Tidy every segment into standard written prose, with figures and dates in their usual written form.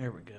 There we go.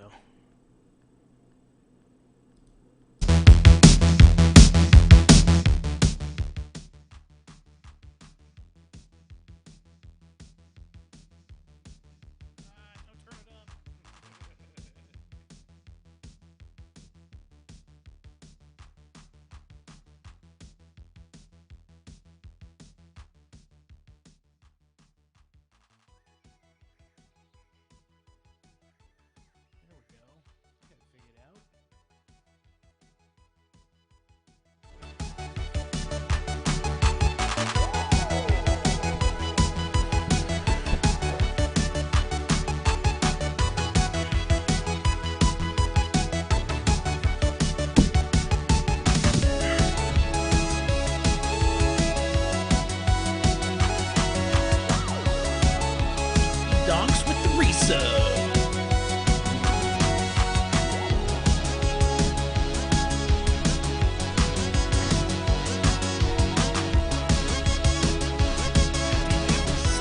Donks with the resub.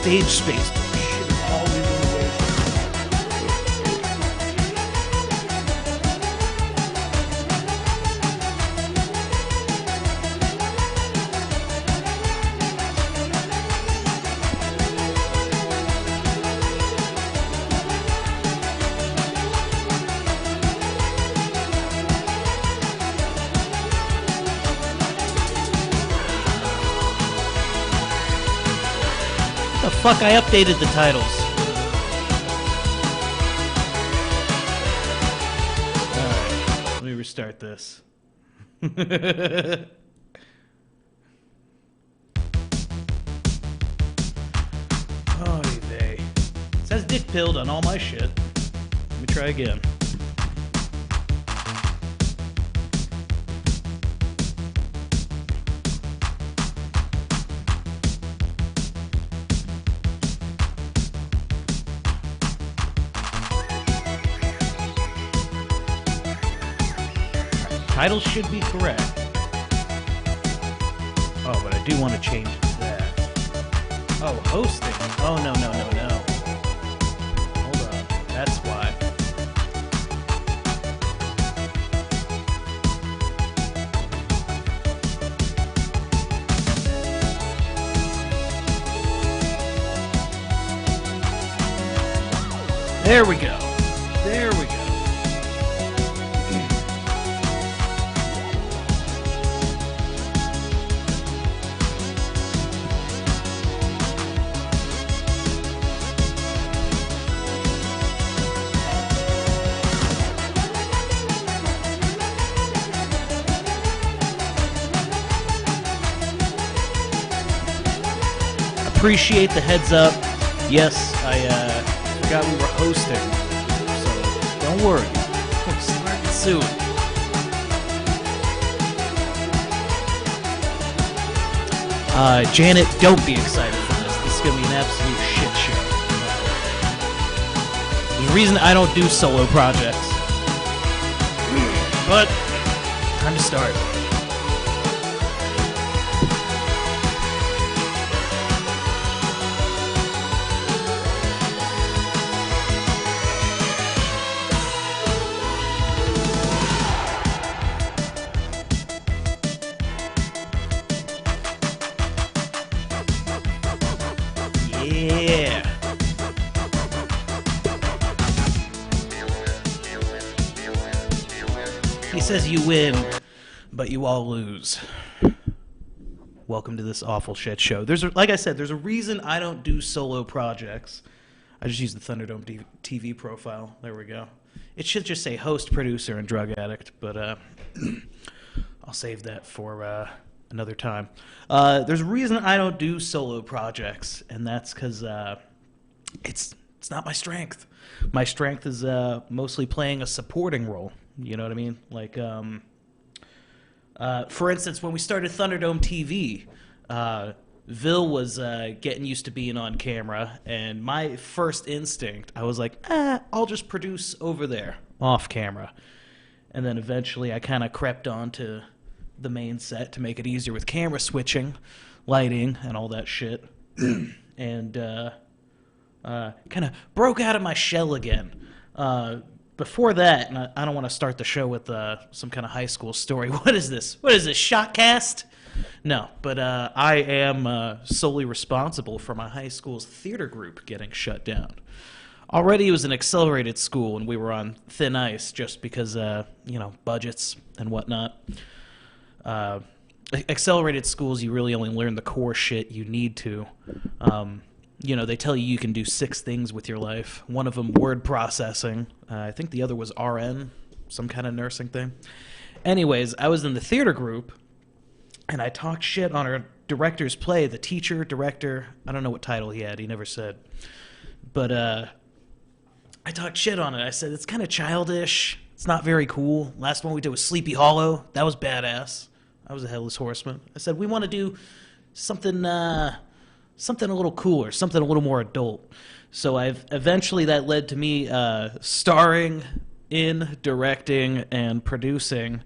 Stage space. Shit is always in the way. The fuck, I updated the titles. Alright, let me restart this. Oh, vey. It says DickPill'd on all my shit. Let me try again. Titles should be correct. Oh, but I do want to change that. Oh, hosting. Oh, no. Hold on. That's why. There we go. There we go. Appreciate the heads up. Yes, I forgot we were hosting, so don't worry. We'll start soon. Janet, don't be excited for this. This is gonna be an absolute shit show. There's a reason I don't do solo projects, but time to start. Yeah. He says you win, but you all lose. Welcome to this awful shit show. Like I said, there's a reason I don't do solo projects. I just use the Thunderdome TV profile. There we go. It should just say host, producer, and drug addict, but I'll save that for another time. There's a reason I don't do solo projects, and that's because it's not my strength. My strength is mostly playing a supporting role. You know what I mean? Like, for instance, when we started Thunderdome TV, Vil was getting used to being on camera, and my first instinct, I was like, I'll just produce over there, off camera. And then eventually I kind of crept onto the main set to make it easier with camera switching, lighting, and all that shit. And kind of broke out of my shell again. before that, and I don't want to start the show with some kind of high school story. What is this? What is this, Shotcast? No, but I am solely responsible for my high school's theater group getting shut down. Already it was an accelerated school, and we were on thin ice just because, budgets and whatnot. Accelerated schools, you really only learn the core shit you need to. They tell you can do 6 things with your life. One of them, word processing. I think the other was RN, some kind of nursing thing. Anyways, I was in the theater group, and I talked shit on our director's play, the teacher, director. I don't know what title he had. He never said. But I talked shit on it. I said, it's kind of childish. It's not very cool. Last one we did was Sleepy Hollow. That was badass. I was a Headless Horseman. I said, we want to do something a little cooler, something a little more adult. So eventually that led to me starring in, directing, and producing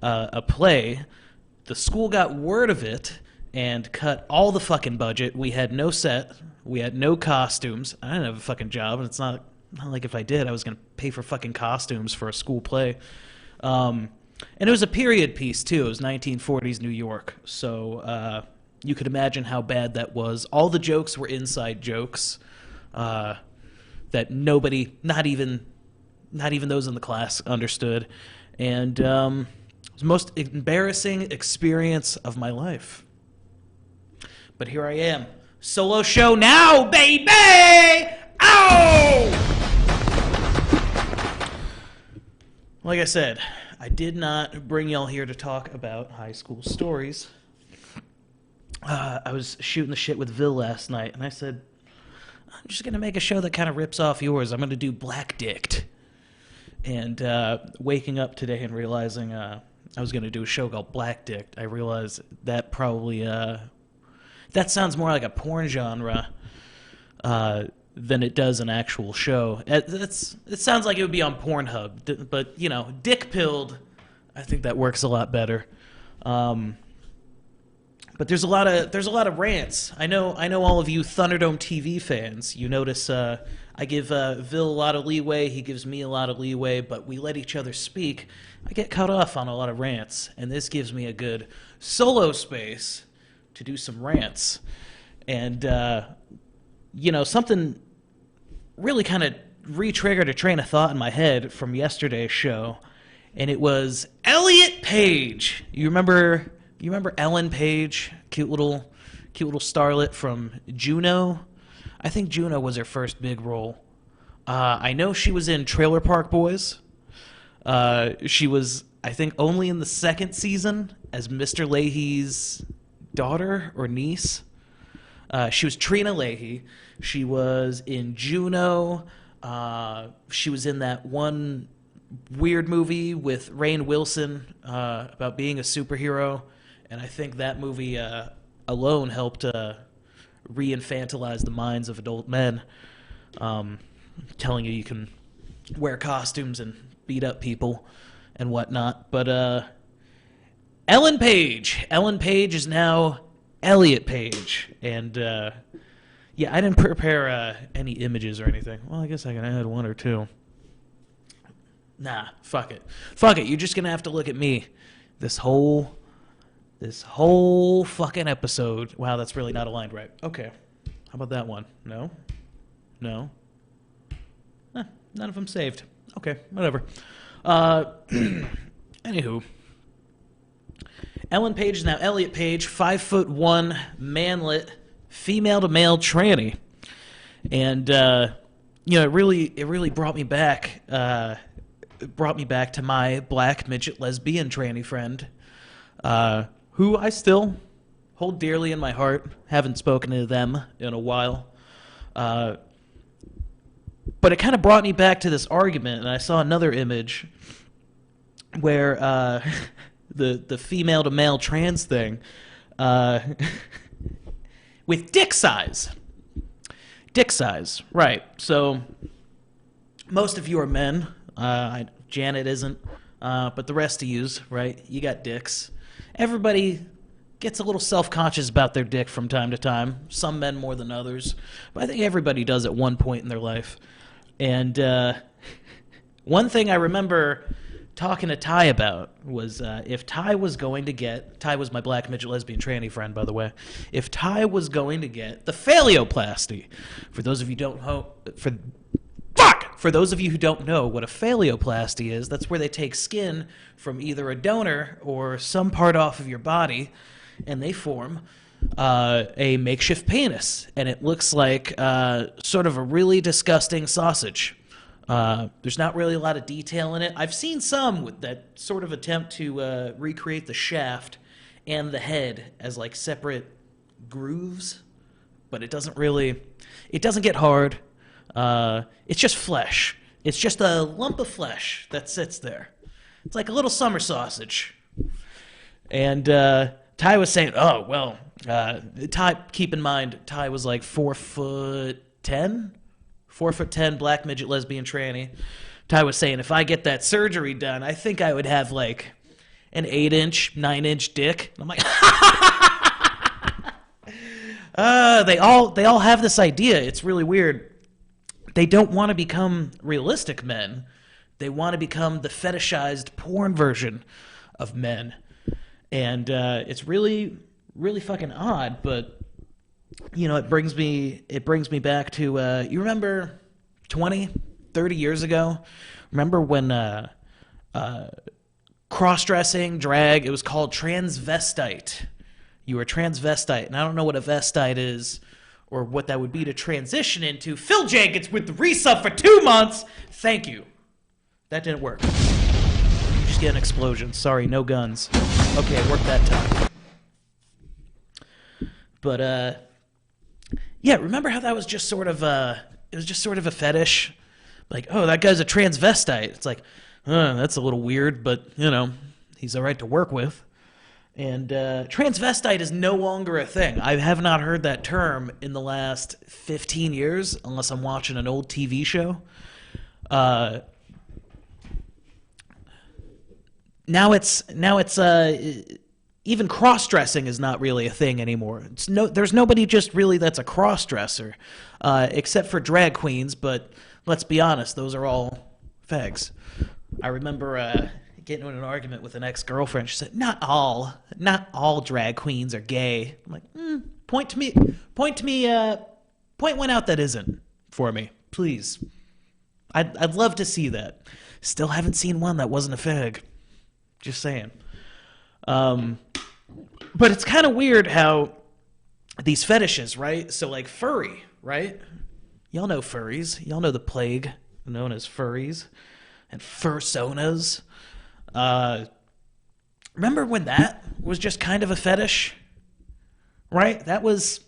a play. The school got word of it and cut all the fucking budget. We had no set. We had no costumes. I didn't have a fucking job, and it's not like if I did, I was going to pay for fucking costumes for a school play. And it was a period piece, too. It was 1940s New York. So you could imagine how bad that was. All the jokes were inside jokes that nobody, not even those in the class, understood. And it was the most embarrassing experience of my life. But here I am. Solo show now, baby! Ow! Like I said, I did not bring y'all here to talk about high school stories. I was shooting the shit with Vil last night, and I said, I'm just going to make a show that kind of rips off yours. I'm going to do BlackVill'd. And waking up today and realizing I was going to do a show called BlackVill'd, I realized that probably, that sounds more like a porn genre than it does an actual show. It sounds like it would be on Pornhub, but, DickPill'd, I think that works a lot better. But there's a lot of rants. I know all of you Thunderdome TV fans. You notice I give Vil a lot of leeway. He gives me a lot of leeway, but we let each other speak. I get cut off on a lot of rants, and this gives me a good solo space to do some rants. And something really kind of re-triggered a train of thought in my head from yesterday's show, and it was Elliot Page. You remember Ellen Page, cute little starlet from Juno? I think Juno was her first big role. I know she was in Trailer Park Boys. She was, I think, only in the 2nd season as Mr. Leahy's daughter or niece. She was Trina Leahy. She was in Juno. She was in that one weird movie with Rainn Wilson about being a superhero. And I think that movie alone helped re-infantilize the minds of adult men, telling you can wear costumes and beat up people and whatnot. But Ellen Page is now Elliot Page. And yeah, I didn't prepare any images or anything. Well, I guess I can add one or two. Nah, fuck it. You're just going to have to look at me this whole fucking episode. Wow, that's really not aligned right. Okay. How about that one? No? None of them saved. Okay, whatever. Anywho. Ellen Page is now Elliot Page, 5'1", manlet, female-to-male tranny. And, it really brought me back. Brought me back to my black midget lesbian tranny friend, who I still hold dearly in my heart. Haven't spoken to them in a while. But it kind of brought me back to this argument, and I saw another image where the female-to-male trans thing with dick size. Dick size, right. So most of you are men. Janet isn't, but the rest of yous, right? You got dicks. Everybody gets a little self-conscious about their dick from time to time. Some men more than others, but I think everybody does at one point in their life. And One thing I remember talking to Ty about was if Ty was going to get... Ty was my black midget lesbian tranny friend, by the way. If Ty was going to get the phalloplasty, for those of you who don't know... For those of you who don't know what a phalloplasty is, that's where they take skin from either a donor or some part off of your body, and they form a makeshift penis. And it looks like sort of a really disgusting sausage. There's not really a lot of detail in it. I've seen some that sort of attempt to recreate the shaft and the head as like separate grooves, but it doesn't get hard. It's just flesh. It's just a lump of flesh that sits there. It's like a little summer sausage. And Ty was saying, oh, well, Ty, keep in mind, Ty was like 4'10", 4'10", black midget lesbian tranny. Ty was saying, if I get that surgery done, I think I would have like an 8-inch, 9-inch dick. And I'm like, they all have this idea. It's really weird. They don't want to become realistic men. They want to become the fetishized porn version of men. And it's really, really fucking odd, but you know, it brings me back to you remember 20, 30 years ago? Remember when cross-dressing, drag, it was called transvestite. You were transvestite, and I don't know what a vestite is or what that would be to transition into. Phil Jenkins with the resub for 2 months. Thank you. That didn't work. You just get an explosion. Sorry, no guns. Okay, it worked that time. But yeah, remember how that was just sort of a fetish? Like, oh, that guy's a transvestite. It's like, that's a little weird, but you know, he's all right to work with. And transvestite is no longer a thing. I have not heard that term in the last 15 years, unless I'm watching an old TV show. Now it's even cross-dressing is not really a thing anymore. There's nobody just really that's a cross-dresser, except for drag queens. But let's be honest, those are all fags. I remember getting in an argument with an ex-girlfriend. She said, not all drag queens are gay. I'm like, point one out that isn't for me, please. I'd love to see that. Still haven't seen one that wasn't a fag. Just saying. But it's kind of weird how these fetishes, right? So like furry, right? Y'all know furries. Y'all know the plague known as furries and fursonas. Remember when that was just kind of a fetish, right? That was,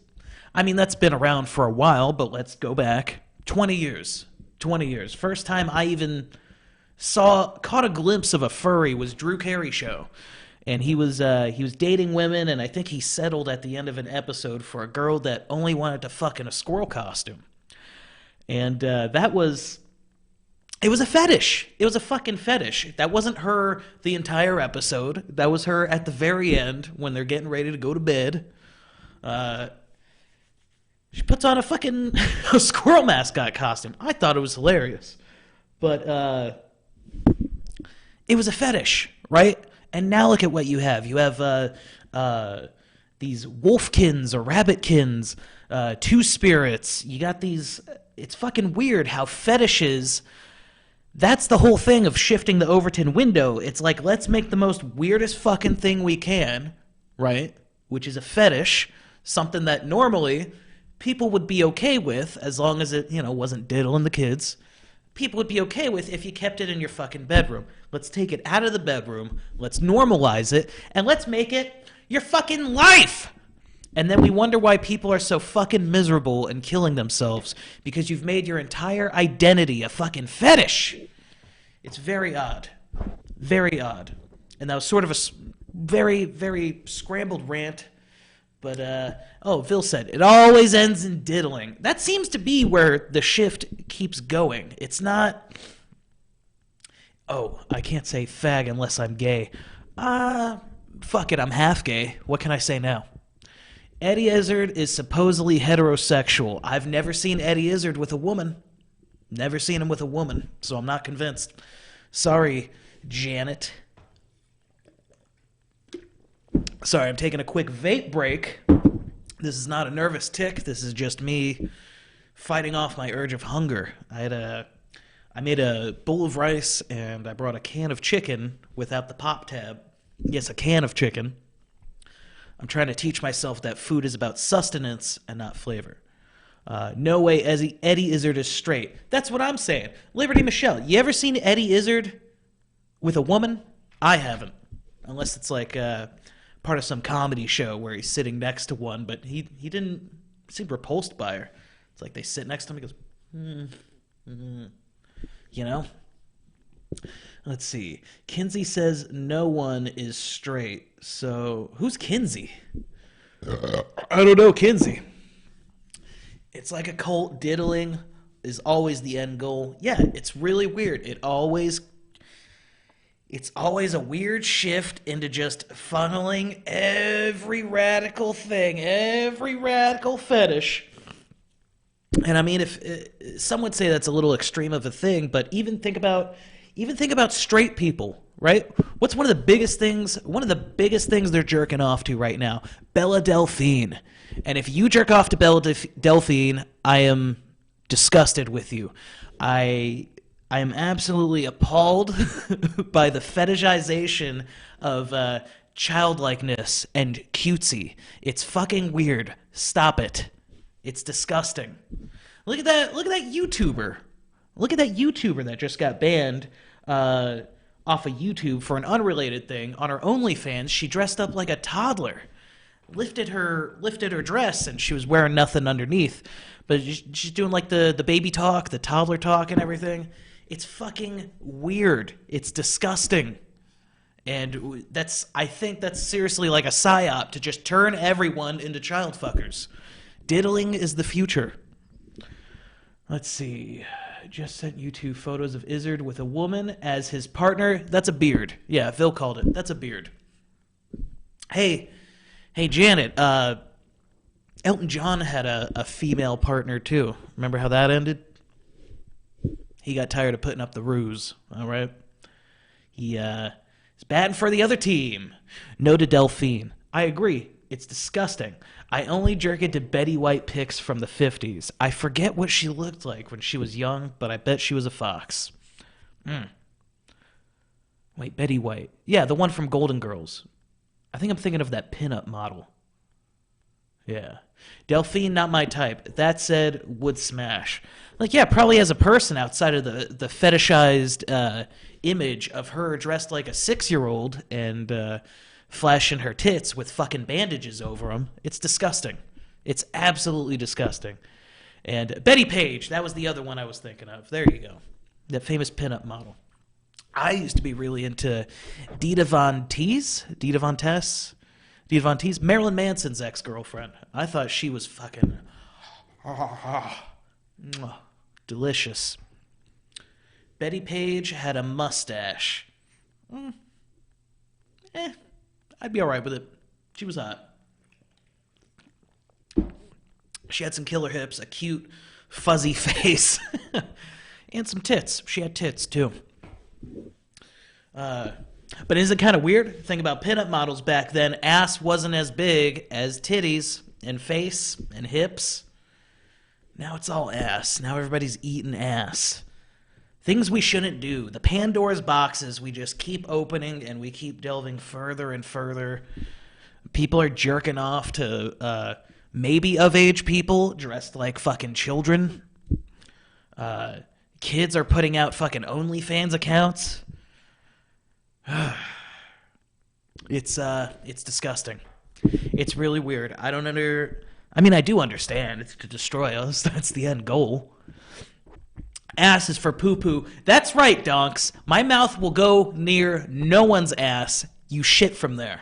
I mean, that's been around for a while, but let's go back 20 years. First time I even caught a glimpse of a furry was Drew Carey show. And he was dating women, and I think he settled at the end of an episode for a girl that only wanted to fuck in a squirrel costume. And it was a fetish. It was a fucking fetish. That wasn't her the entire episode. That was her at the very end when they're getting ready to go to bed. She puts on a fucking a squirrel mascot costume. I thought it was hilarious. But it was a fetish, right? And now look at what you have. You have these wolfkins or rabbitkins, two spirits. You got these... It's fucking weird how fetishes... That's the whole thing of shifting the Overton window. It's like, let's make the most weirdest fucking thing we can, right? Which is a fetish, something that normally people would be okay with as long as it, wasn't diddling the kids. People would be okay with if you kept it in your fucking bedroom. Let's take it out of the bedroom, let's normalize it, and let's make it your fucking life! And then we wonder why people are so fucking miserable and killing themselves because you've made your entire identity a fucking fetish. It's very odd. Very odd. And that was sort of a very, very scrambled rant. But, Phil said, it always ends in diddling. That seems to be where the shift keeps going. It's not, I can't say fag unless I'm gay. Fuck it, I'm half gay. What can I say now? Eddie Izzard is supposedly heterosexual. I've never seen Eddie Izzard with a woman. Never seen him with a woman, so I'm not convinced. Sorry, Janet. Sorry, I'm taking a quick vape break. This is not a nervous tick. This is just me fighting off my urge of hunger. I made a bowl of rice, and I brought a can of chicken without the pop tab. Yes, a can of chicken. I'm trying to teach myself that food is about sustenance and not flavor. No way Eddie Izzard is straight. That's what I'm saying. Liberty Michelle, you ever seen Eddie Izzard with a woman? I haven't. Unless it's like part of some comedy show where he's sitting next to one, but he didn't seem repulsed by her. It's like they sit next to him, he goes, You know? Let's see. Kinsey says no one is straight. So, who's Kinsey? I don't know, Kinsey. It's like a cult. Diddling is always the end goal. Yeah, it's really weird. It's always a weird shift into just funneling every radical thing, every radical fetish. And I mean, if some would say that's a little extreme of a thing, but even think about straight people, right? What's one of the biggest things? One of the biggest things they're jerking off to right now, Bella Delphine. And if you jerk off to Bella Delphine, I am disgusted with you. I am absolutely appalled by the fetishization of childlikeness and cutesy. It's fucking weird. Stop it. It's disgusting. Look at that YouTuber. Look at that YouTuber that just got banned off of YouTube for an unrelated thing. On her OnlyFans, she dressed up like a toddler. Lifted her dress, and she was wearing nothing underneath. But she's doing like the baby talk, the toddler talk and everything. It's fucking weird. It's disgusting. And I think that's seriously like a psyop to just turn everyone into child fuckers. Diddling is the future. Let's see. Just sent you 2 photos of Izzard with a woman as his partner. That's a beard. Yeah, Phil called it. That's a beard. Hey, Janet. Elton John had a female partner too. Remember how that ended? He got tired of putting up the ruse. All right. He's batting for the other team. No to Delphine. I agree. It's disgusting. I only jerk into Betty White pics from the 50s. I forget what she looked like when she was young, but I bet she was a fox. Wait, Betty White. Yeah, the one from Golden Girls. I think I'm thinking of that pinup model. Yeah. Delphine, not my type. That said, would smash. Like, yeah, probably as a person outside of the fetishized image of her dressed like a 6-year-old and flashing her tits with fucking bandages over them. It's disgusting. It's absolutely disgusting. And Betty Page, that was the other one I was thinking of. There you go. That famous pinup model. I used to be really into Dita Von Teese, Marilyn Manson's ex-girlfriend. I thought she was fucking delicious. Betty Page had a mustache. I'd be all right with it. She was hot. She had some killer hips, a cute, fuzzy face, and some tits. She had tits, too. But isn't it kind of weird? Think about pinup models back then. Ass wasn't as big as titties and face and hips. Now it's all ass. Now everybody's eating ass. Things we shouldn't do. The Pandora's boxes we just keep opening and we keep delving further and further. People are jerking off to maybe of-age people dressed like fucking children. Kids are putting out fucking OnlyFans accounts. It's disgusting. It's really weird. I do understand. It's to destroy us. That's the end goal. Ass is for poo-poo. That's right, donks. My mouth will go near no one's ass. You shit from there.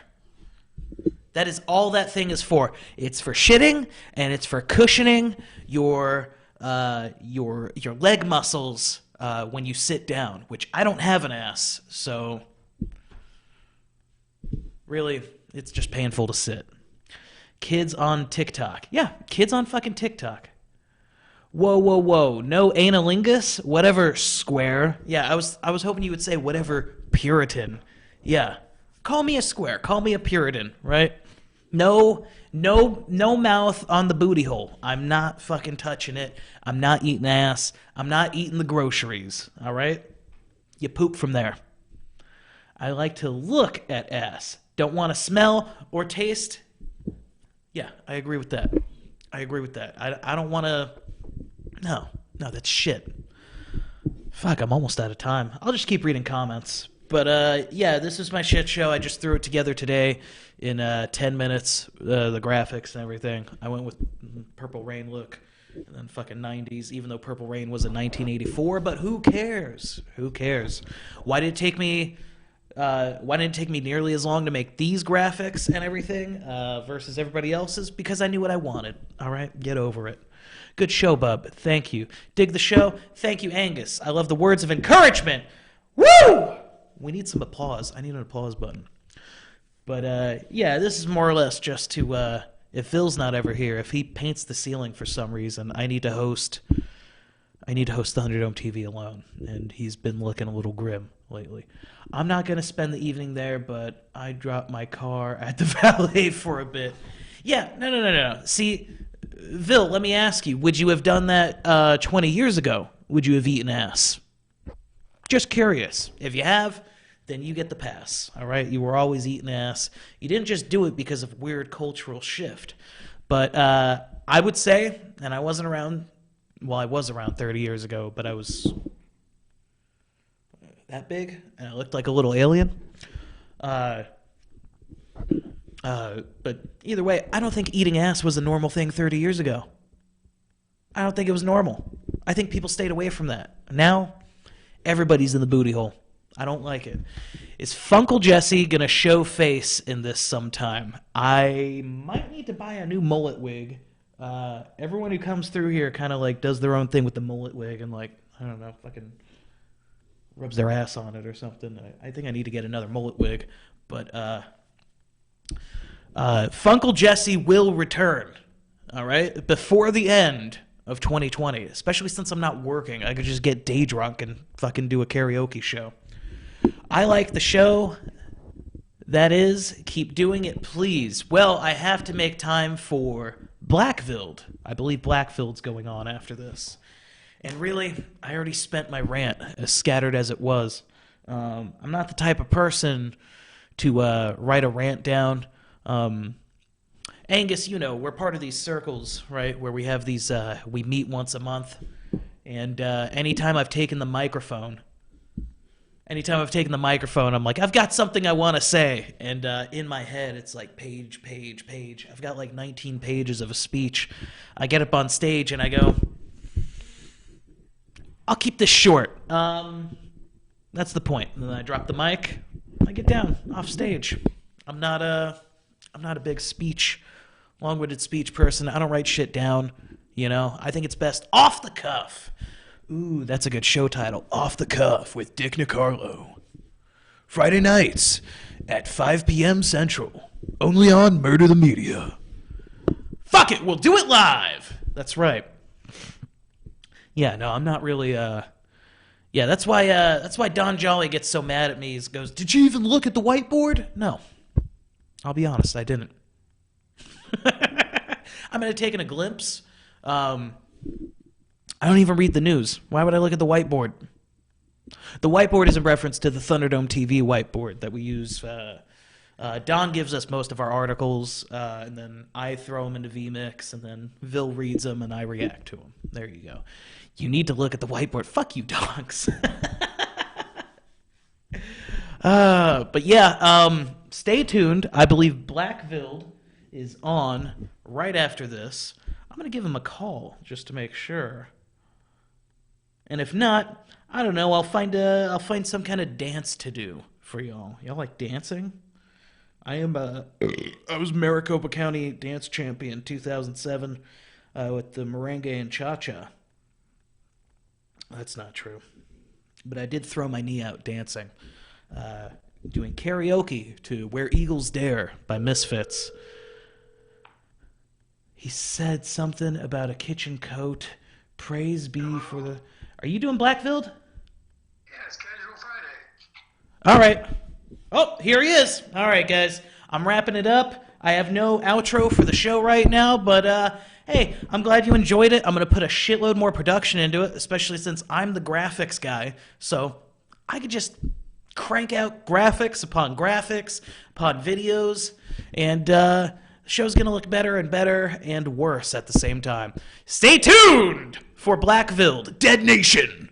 That is all that thing is for. It's for shitting, and it's for cushioning your leg muscles when you sit down, which I don't have an ass, so really, it's just painful to sit. Kids on TikTok. Yeah, kids on fucking TikTok. Whoa, whoa, whoa. No analingus? Whatever, square. Yeah, I was hoping you would say whatever, Puritan. Yeah. Call me a square. Call me a Puritan, right? No mouth on the booty hole. I'm not fucking touching it. I'm not eating ass. I'm not eating the groceries, all right? You poop from there. I like to look at ass. Don't want to smell or taste. Yeah, I agree with that. I don't want to... No, that's shit. Fuck, I'm almost out of time. I'll just keep reading comments. But, yeah, this is my shit show. I just threw it together today in 10 minutes, the graphics and everything. I went with Purple Rain look and then fucking 90s, even though Purple Rain was in 1984. But who cares? Why did it take me nearly as long to make these graphics and everything versus everybody else's? Because I knew what I wanted. All right? Get over it. Good show, bub. Thank you. Dig the show? Thank you, Angus. I love the words of encouragement. Woo! We need some applause. I need an applause button. But, yeah, this is more or less just to, if Phil's not ever here, if he paints the ceiling for some reason, I need to host Thunderdome TV alone. And he's been looking a little grim lately. I'm not going to spend the evening there, but I dropped my car at the valet for a bit. Yeah, no. See, Vil, let me ask you, would you have done that 20 years ago? Would you have eaten ass? Just curious. If you have, then you get the pass, all right? You were always eating ass. You didn't just do it because of weird cultural shift. But I would say, and I wasn't around, well, I was around 30 years ago, but I was that big, and I looked like a little alien. But either way, I don't think eating ass was a normal thing 30 years ago. I don't think it was normal. I think people stayed away from that. Now, everybody's in the booty hole. I don't like it. Is Funkle Jesse going to show face in this sometime? I might need to buy a new mullet wig. Everyone who comes through here kind of like does their own thing with the mullet wig and like, I don't know, fucking rubs their ass on it or something. I think I need to get another mullet wig. But Funkle Jesse will return, all right, before the end of 2020, especially since I'm not working. I could just get day drunk and fucking do a karaoke show. I like the show. That is, keep doing it, please. Well, I have to make time for BlackVill'd. I believe BlackVill'd's going on after this. And really, I already spent my rant, as scattered as it was. I'm not the type of person to write a rant down. Angus, you know, we're part of these circles, right, where we have these, we meet once a month, and anytime I've taken the microphone, I'm like, I've got something I want to say, and in my head, it's like page. I've got like 19 pages of a speech. I get up on stage, and I go, I'll keep this short. That's the point. And then I drop the mic, I get down off stage. I'm not a big long-winded speech person. I don't write shit down, you know. I think it's best off the cuff. Ooh, that's a good show title. Off the Cuff with Dick Nicarlo. Friday nights at 5 p.m. Central. Only on Murder the Media. Fuck it, we'll do it live. That's right. Yeah, no, I'm not really, yeah, that's why Don Jolly gets so mad at me. He goes, did you even look at the whiteboard? No. I'll be honest, I didn't. I'm going to take in a glimpse. I don't even read the news. Why would I look at the whiteboard? The whiteboard is in reference to the Thunderdome TV whiteboard that we use. Don gives us most of our articles, and then I throw them into VMix, and then Vil reads them, and I react to them. There you go. You need to look at the whiteboard. Fuck you, dogs. But yeah, stay tuned. I believe BlackVill'd is on right after this. I'm going to give him a call just to make sure. And if not, I don't know, I'll find some kind of dance to do for y'all. Y'all like dancing? I was Maricopa County dance champion 2007 with the merengue and cha-cha. That's not true. But I did throw my knee out dancing. Doing karaoke to Where Eagles Dare by Misfits. He said something about a kitchen coat Praise be for the... Are you doing BlackVill'd? Yeah, it's Casual Friday. All right. Oh, here he is. All right, guys. I'm wrapping it up. I have no outro for the show right now, but hey, I'm glad you enjoyed it. I'm going to put a shitload more production into it, especially since I'm the graphics guy. So I could just crank out graphics upon videos, and the show's going to look better and worse at the same time. Stay tuned for BlackVill'd, Dead Nation.